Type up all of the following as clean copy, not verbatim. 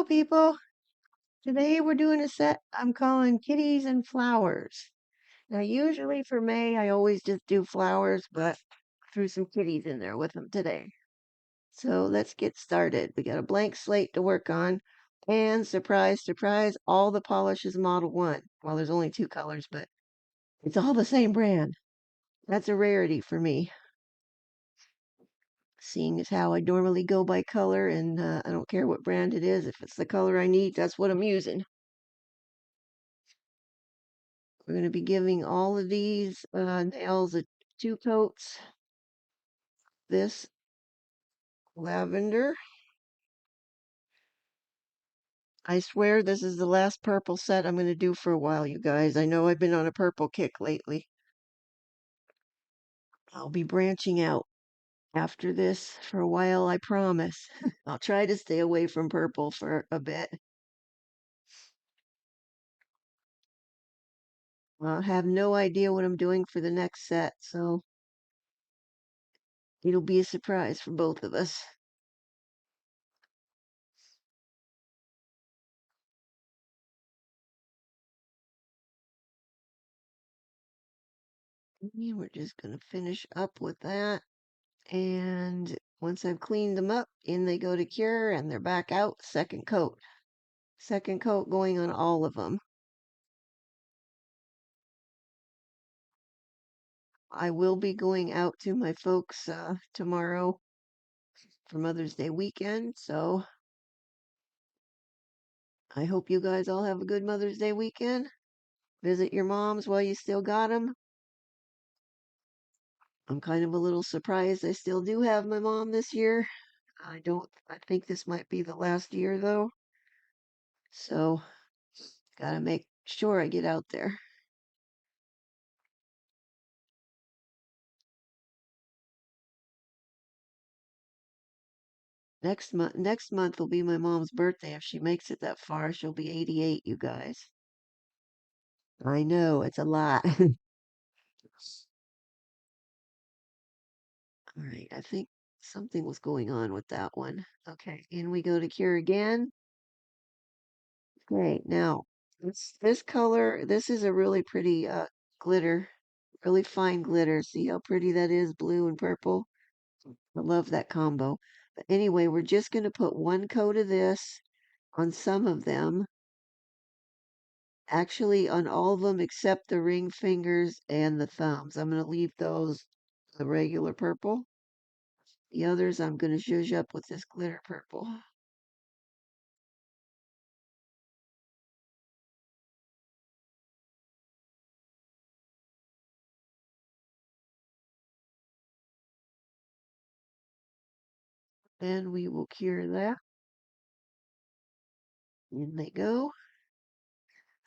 people. Today we're doing a set I'm calling Kitties and Flowers. Now, usually for May, I always just do flowers, but I threw some kitties in there with them today. So let's get started. We got a blank slate to work on. And surprise, surprise, all the polish is Model 1. Well, there's only two colors, but it's all the same brand. That's a rarity for me, seeing as how I normally go by color, and I don't care what brand it is. If it's the color I need, that's what I'm using. We're going to be giving all of these nails two coats. This lavender. I swear this is the last purple set I'm going to do for a while, you guys. I know I've been on a purple kick lately. I'll be branching out after this for a while, I promise. I'll try to stay away from purple for a bit. I have no idea what I'm doing for the next set, so it'll be a surprise for both of us. And we're just going to finish up with that. And once I've cleaned them up, in they go to cure and they're back out. Second coat. Second coat going on all of them. I will be going out to my folks tomorrow for Mother's Day weekend. So I hope you guys all have a good Mother's Day weekend. Visit your moms while you still got them. I'm kind of a little surprised I still do have my mom this year. I think this might be the last year though. So gotta make sure I get out there. Next month will be my mom's birthday. If she makes it that far, she'll be 88, you guys. I know, it's a lot. All right, I think something was going on with that one. Okay, in we go to cure again. Okay, now this color, this is a really pretty glitter, really fine glitter. See how pretty that is, blue and purple? I love that combo. But anyway, we're just going to put one coat of this on some of them. Actually, on all of them except the ring fingers and the thumbs. I'm going to leave those the regular purple. The others I'm going to zhuzh up with this glitter purple. Then we will cure that. In they go.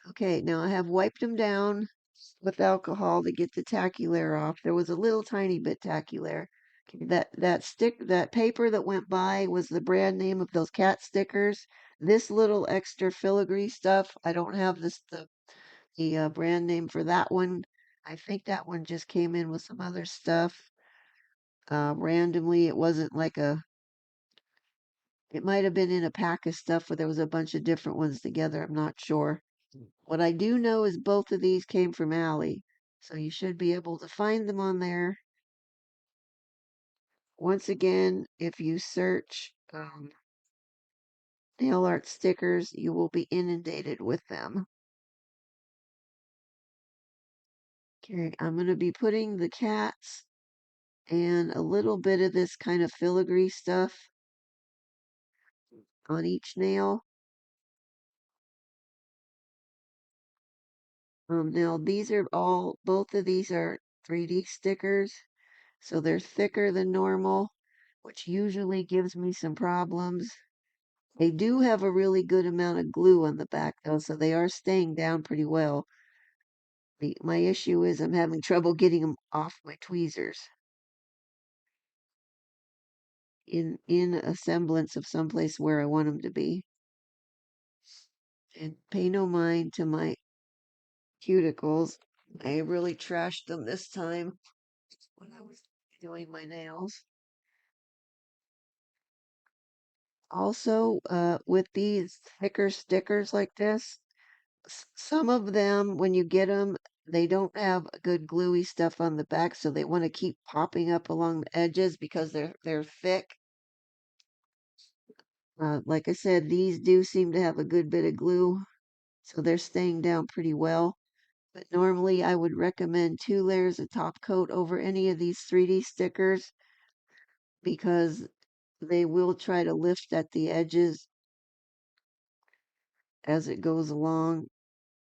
Okay, now I have wiped them down with alcohol to get the tacky-layer off. There was a little tiny bit tacky-layer. Okay, that paper that went by was the brand name of those cat stickers. This little extra filigree stuff, I don't have the brand name for that one. I think that one just came in with some other stuff randomly. It wasn't like it might have been in a pack of stuff where there was a bunch of different ones together. I'm not sure. What I do know is both of these came from Allie, so you should be able to find them on there. Once again, if you search nail art stickers, you will be inundated with them. Okay, I'm going to be putting the cats and a little bit of this kind of filigree stuff on each nail. Now these are both of these are 3D stickers, so they're thicker than normal, which usually gives me some problems. They do have a really good amount of glue on the back though, so they are staying down pretty well. My issue is I'm having trouble getting them off my tweezers in a semblance of someplace where I want them to be. And pay no mind to my cuticles. I really trashed them this time when I was doing my nails. Also, with these thicker stickers like this, some of them, when you get them, they don't have a good gluey stuff on the back, so they want to keep popping up along the edges because they're thick. Like I said, these do seem to have a good bit of glue, so they're staying down pretty well. But normally I would recommend 2 layers of top coat over any of these 3D stickers because they will try to lift at the edges as it goes along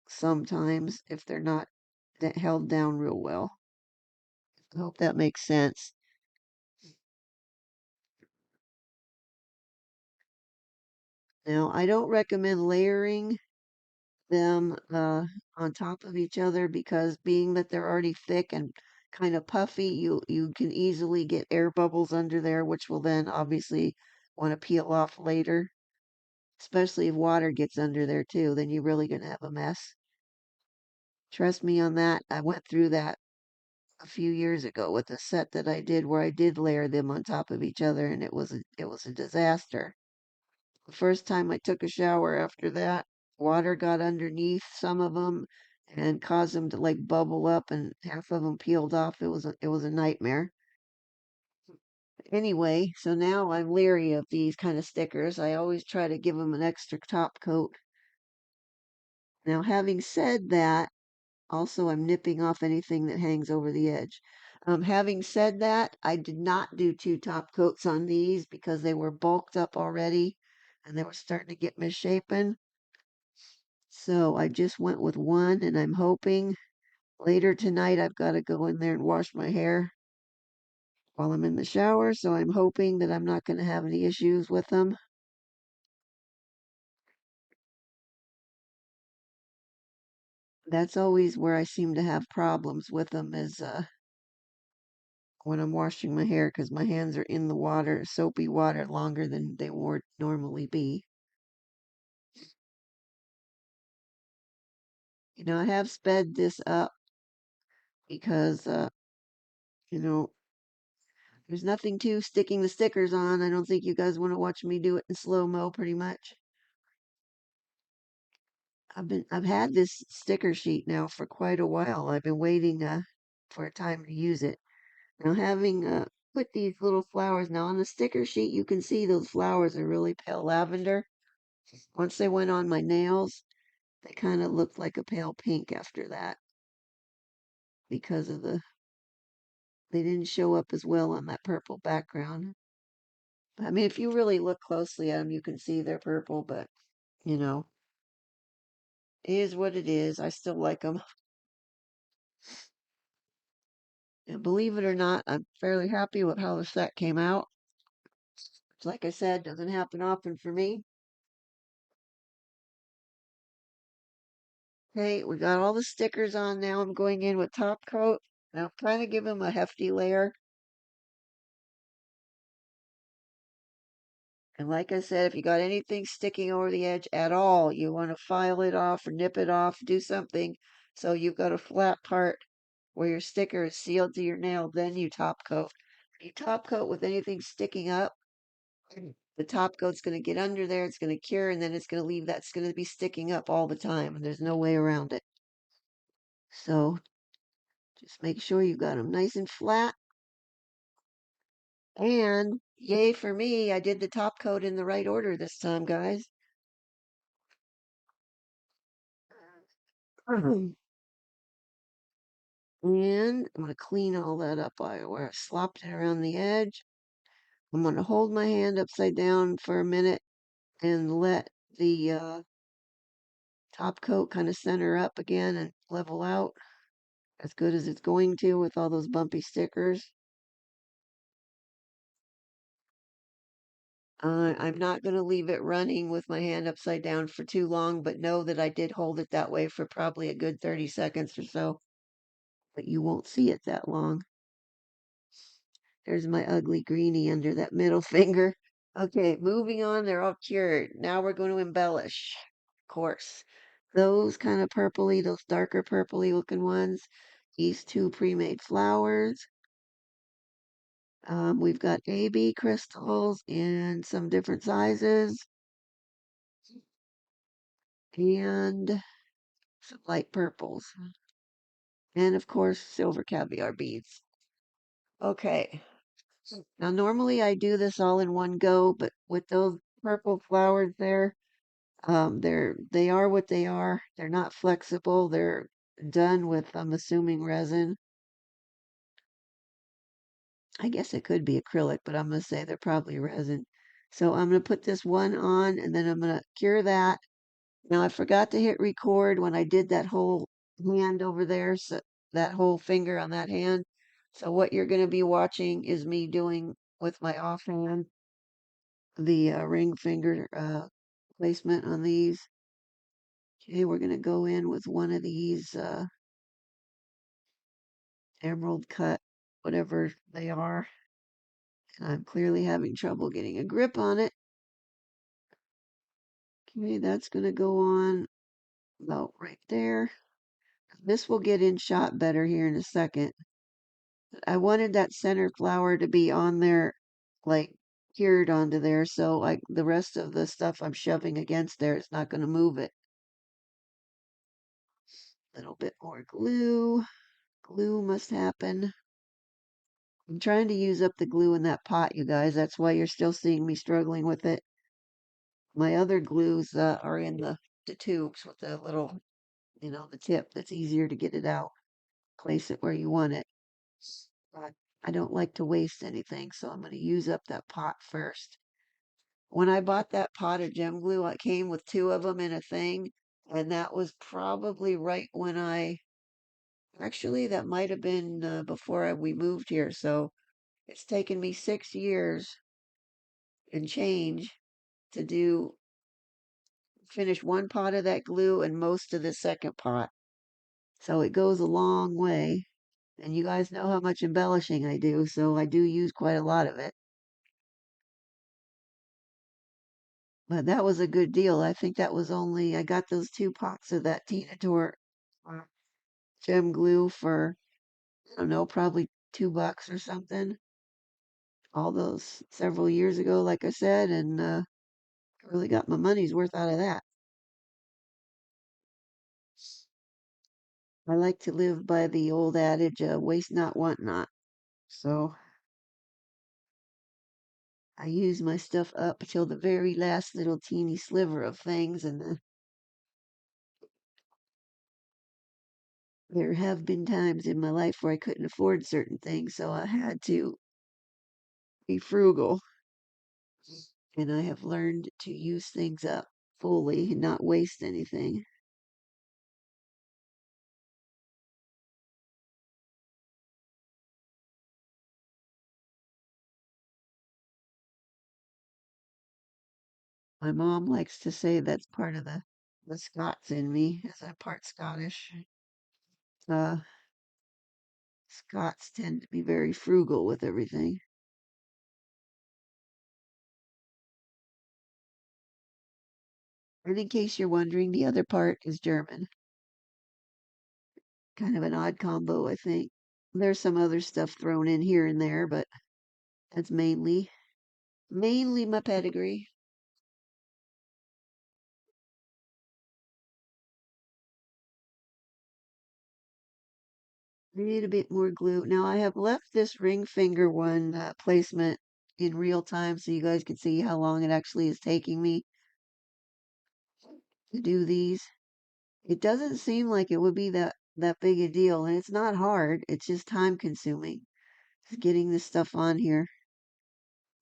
sometimes if they're not held down real well. I hope that makes sense. Now, I don't recommend layering them on top of each other because being that they're already thick and kind of puffy, you can easily get air bubbles under there, which will then obviously want to peel off later, especially if water gets under there too, then you're really going to have a mess. Trust me on that. I went through that a few years ago with a set that I did where I did layer them on top of each other and it was a disaster. The first time I took a shower after that, water got underneath some of them and caused them to like bubble up and half of them peeled off. It was a nightmare. Anyway, so now I'm leery of these kind of stickers. I always try to give them an extra top coat. Now, having said that, also I'm nipping off anything that hangs over the edge. Having said that, I did not do 2 top coats on these because they were bulked up already and they were starting to get misshapen. So I just went with one, and I'm hoping later tonight I've got to go in there and wash my hair while I'm in the shower. So I'm hoping that I'm not going to have any issues with them. That's always where I seem to have problems with them is when I'm washing my hair because my hands are in the water, soapy water, longer than they would normally be. I have sped this up because, you know, there's nothing to sticking the stickers on. I don't think you guys want to watch me do it in slow-mo pretty much. I've had this sticker sheet now for quite a while. I've been waiting for a time to use it. Now having put these little flowers now on the sticker sheet, you can see those flowers are really pale lavender. Once they went on my nails, they kind of looked like a pale pink after that because of they didn't show up as well on that purple background. I mean, if you really look closely at them, you can see they're purple, but you know, it is what it is. I still like them. And believe it or not, I'm fairly happy with how the set came out. Like I said, doesn't happen often for me. Okay, we got all the stickers on now. I'm going in with top coat. Now I'm trying to give them a hefty layer. And like I said, if you got anything sticking over the edge at all, you want to file it off or nip it off, do something so you've got a flat part where your sticker is sealed to your nail, then you top coat. If you top coat with anything sticking up, the top coat's going to get under there, it's going to cure, and then it's going to leave that's going to be sticking up all the time, and there's no way around it. So just make sure you got them nice and flat. And yay for me, I did the top coat in the right order this time, guys. And I'm going to clean all that up where I slopped it around the edge. I'm going to hold my hand upside down for a minute and let the top coat kind of center up again and level out as good as it's going to with all those bumpy stickers. I'm not going to leave it running with my hand upside down for too long, but know that I did hold it that way for probably a good 30 seconds or so. But you won't see it that long. There's my ugly greenie under that middle finger. Okay, moving on. They're all cured. Now we're going to embellish, of course. Those kind of purpley, those darker purpley looking ones. These 2 pre-made flowers. We've got AB crystals in some different sizes and some light purples. And of course, silver caviar beads. Okay. Now, normally I do this all in one go, but with those purple flowers there, they are what they are. They're not flexible. They're done with, I'm assuming, resin. I guess it could be acrylic, but I'm gonna say they're probably resin. So I'm gonna put this one on, and then I'm gonna cure that. Now I forgot to hit record when I did that whole hand over there, so that whole finger on that hand. So what you're gonna be watching is me doing with my offhand the ring finger placement on these. Okay, we're going to go in with one of these emerald cut, whatever they are. And I'm clearly having trouble getting a grip on it. Okay, that's going to go on about right there. This will get in shot better here in a second. I wanted that center flower to be on there, like cured onto there, so like the rest of the stuff I'm shoving against there, it's not going to move it. A little bit more glue. Glue must happen. I'm trying to use up the glue in that pot, you guys. That's why you're still seeing me struggling with it. My other glues are in the tubes with the little, the tip that's easier to get it out. Place it where you want it. But I don't like to waste anything, so I'm going to use up that pot first. When I bought that pot of gem glue, it came with two of them in a thing, and that was probably right when actually, that might have been we moved here, so it's taken me 6 years and change to finish one pot of that glue and most of the second pot. So it goes a long way. And you guys know how much embellishing I do, so I do use quite a lot of it. But that was a good deal. I think that was I got those 2 pots of that Tina Tour uh, gem glue for, I don't know, probably $2 or something. All those several years ago, like I said, and really got my money's worth out of that. I like to live by the old adage, waste not, want not. So I use my stuff up till the very last little teeny sliver of things, and there have been times in my life where I couldn't afford certain things, so I had to be frugal, and I have learned to use things up fully and not waste anything. My mom likes to say that's part of the Scots in me, as I'm part Scottish. Uh, Scots tend to be very frugal with everything. And in case you're wondering, the other part is German. Kind of an odd combo, I think. There's some other stuff thrown in here and there, but that's mainly my pedigree. Need a bit more glue. Now I have left this ring finger one placement in real time so you guys can see how long it actually is taking me to do these. It doesn't seem like it would be that big a deal, and it's not hard. It's just time consuming. Just getting this stuff on here.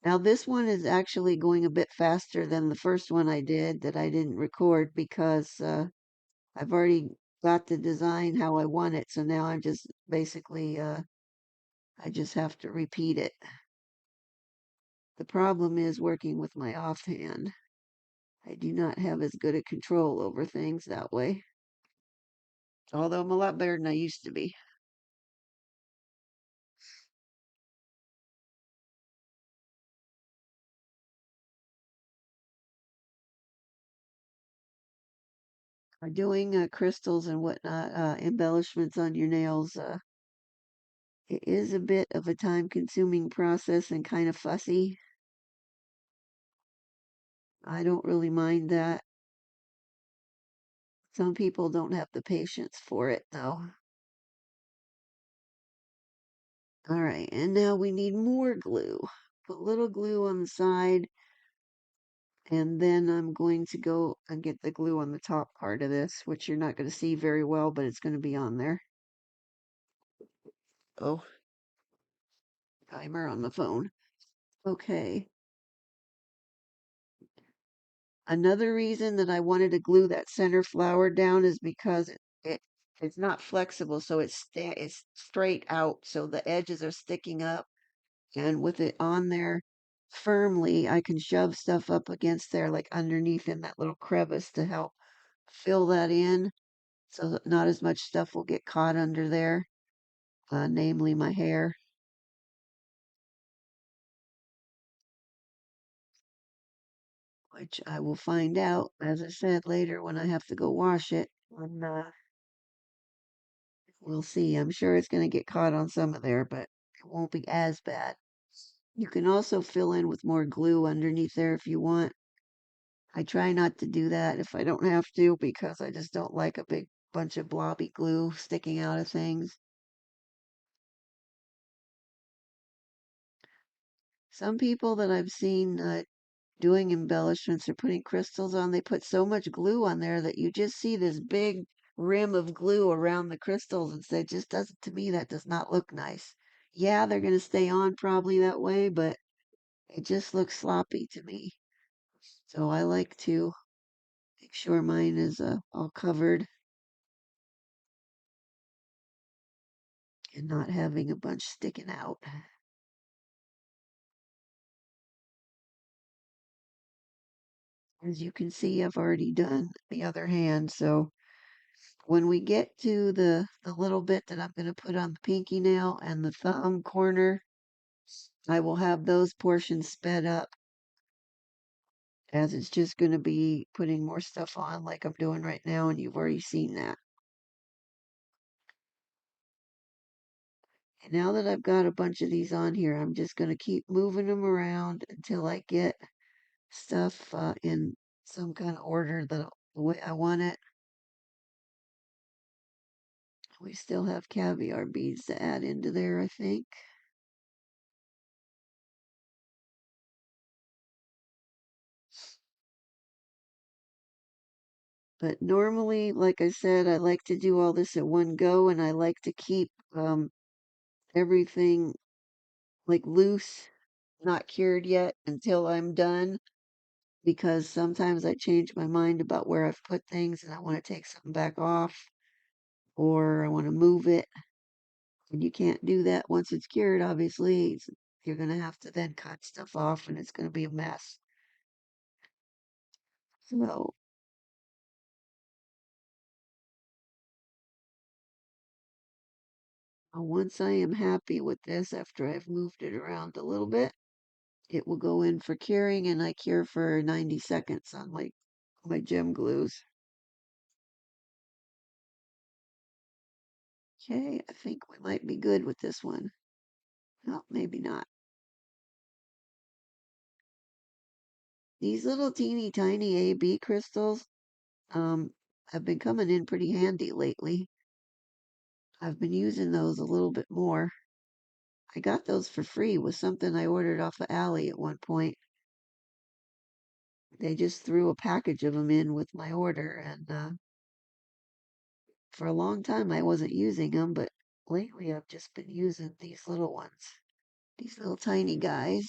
Now this one is actually going a bit faster than the first one I did that I didn't record because I've already got the design how I want it. So now I'm just basically I just have to repeat it. The problem is working with my offhand. I do not have as good a control over things that way. Although I'm a lot better than I used to be. Are doing crystals and whatnot, embellishments on your nails It is a bit of a time-consuming process and kind of fussy. I don't really mind that. Some people don't have the patience for it, though. All right, and now we need more glue. Put a little glue on the side, and then I'm going to go and get the glue on the top part of this, which you're not going to see very well, but it's going to be on there. Oh, timer on the phone. Okay. Another reason that I wanted to glue that center flower down is because it's not flexible, so it's straight out, so the edges are sticking up. And with it on there firmly, I can shove stuff up against there, like underneath in that little crevice to help fill that in, so that not as much stuff will get caught under there, namely my hair, which I will find out, as I said, later when I have to go wash it. And we'll see. I'm sure it's going to get caught on some of there, but it won't be as bad. You can also fill in with more glue underneath there if you want. I try not to do that if I don't have to because I just don't like a big bunch of blobby glue sticking out of things. Some people that I've seen doing embellishments or putting crystals on, they put so much glue on there that you just see this big rim of glue around the crystals and say, just doesn't, to me, that does not look nice. Yeah, they're going to stay on probably that way, but it just looks sloppy to me. So I like to make sure mine is all covered and not having a bunch sticking out. As you can see, I've already done the other hand. So when we get to the little bit that I'm going to put on the pinky nail and the thumb corner, I will have those portions sped up as it's just going to be putting more stuff on like I'm doing right now, and you've already seen that. And now that I've got a bunch of these on here, I'm just going to keep moving them around until I get stuff in some kind of order the way I want it. We still have caviar beads to add into there, I think. But normally, like I said, I like to do all this at one go, and I like to keep everything like loose, not cured yet until I'm done, because sometimes I change my mind about where I've put things and I want to take something back off or I want to move it. And you can't do that once it's cured, obviously. You're going to have to then cut stuff off and it's going to be a mess. So once I am happy with this, after I've moved it around a little bit, it will go in for curing, and I cure for 90 seconds on my gem glues. Okay, I think we might be good with this one. No, maybe not. These little teeny tiny AB crystals have been coming in pretty handy lately. I've been using those a little bit more. I got those for free with something I ordered off of Ally at one point. They just threw a package of them in with my order, and for a long time I wasn't using them, but lately I've just been using these little ones, these little tiny guys.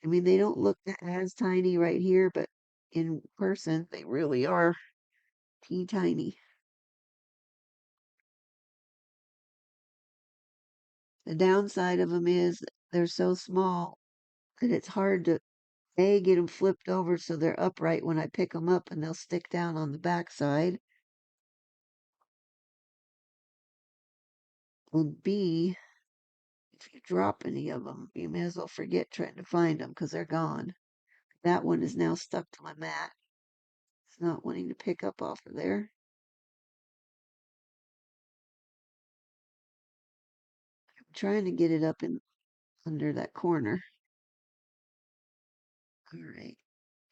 I mean, they don't look as tiny right here, but in person they really are teeny tiny. The downside of them is they're so small that it's hard to get them flipped over so they're upright when I pick them up, and they'll stick down on the back side. And B, if you drop any of them, you may as well forget trying to find them because they're gone. That one is now stuck to my mat. It's not wanting to pick up off of there. trying to get it up in under that corner. All right.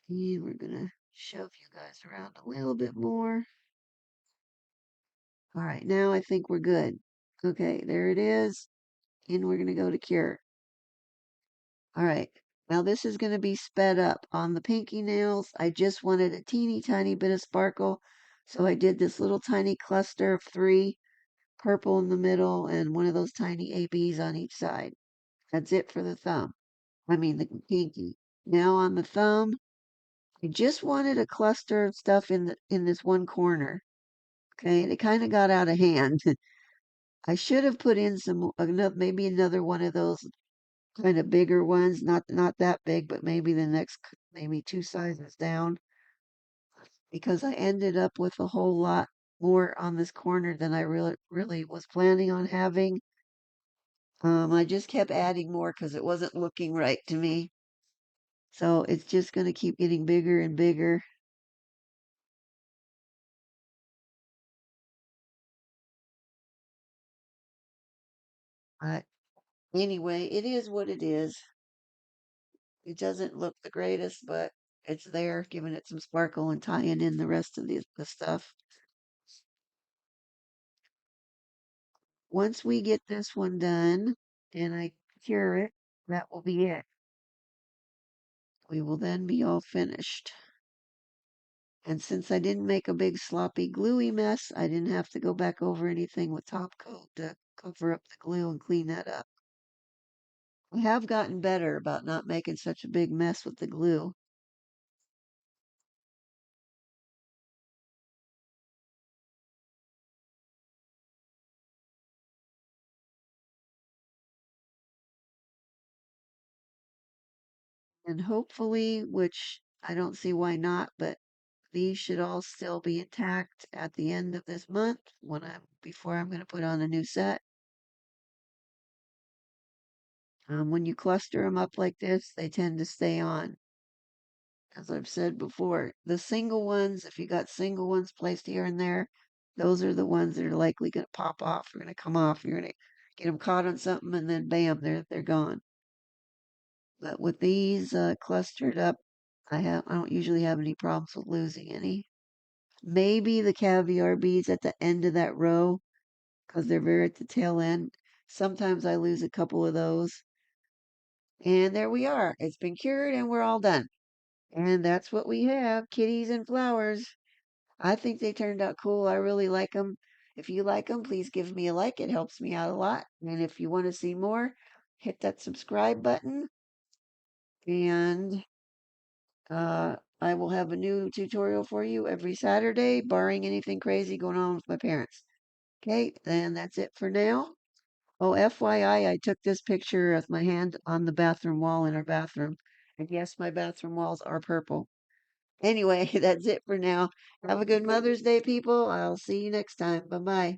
And we're gonna shove you guys around a little bit more. All right, now I think we're good. Okay, there it is. And we're gonna go to cure. All right. Now this is going to be sped up. On the pinky nails, I just wanted a teeny tiny bit of sparkle. So I did this little tiny cluster of 3, purple in the middle, and one of those tiny ABs on each side. That's it for the thumb. I mean the pinky. Now on the thumb, I just wanted a cluster of stuff in this one corner. Okay, and it kind of got out of hand. I should have put in some maybe another one of those kind of bigger ones, not that big, but maybe the next maybe 2 sizes down, because I ended up with a whole lot more on this corner than I really was planning on having. I just kept adding more because it wasn't looking right to me. So it's just going to keep getting bigger and bigger. But anyway, it is what it is. It doesn't look the greatest, but it's there, giving it some sparkle and tying in the rest of the stuff. Once we get this one done and I cure it, that will be it. We will then be all finished. And since I didn't make a big sloppy gluey mess, I didn't have to go back over anything with top coat to cover up the glue and clean that up. I have gotten better about not making such a big mess with the glue. And hopefully, which I don't see why not, but these should all still be intact at the end of this month before I'm going to put on a new set. When you cluster them up like this, they tend to stay on. As I've said before, the single ones, if you got single ones placed here and there, those are the ones that are likely going to pop off, are going to come off. You're going to get them caught on something, and then bam, they're gone. But with these clustered up, I don't usually have any problems with losing any. Maybe the caviar beads at the end of that row, because they're very at the tail end. Sometimes I lose a couple of those. And there we are. It's been cured and we're all done. And that's what we have, kitties and flowers. I think they turned out cool. I really like them. If you like them, please give me a like. It helps me out a lot. And if you want to see more, hit that subscribe button. And I will have a new tutorial for you every Saturday, barring anything crazy going on with my parents. Okay, then that's it for now. Oh, FYI, I took this picture with my hand on the bathroom wall in our bathroom. And yes, my bathroom walls are purple. Anyway, that's it for now. Have a good Mother's Day, people. I'll see you next time. Bye bye.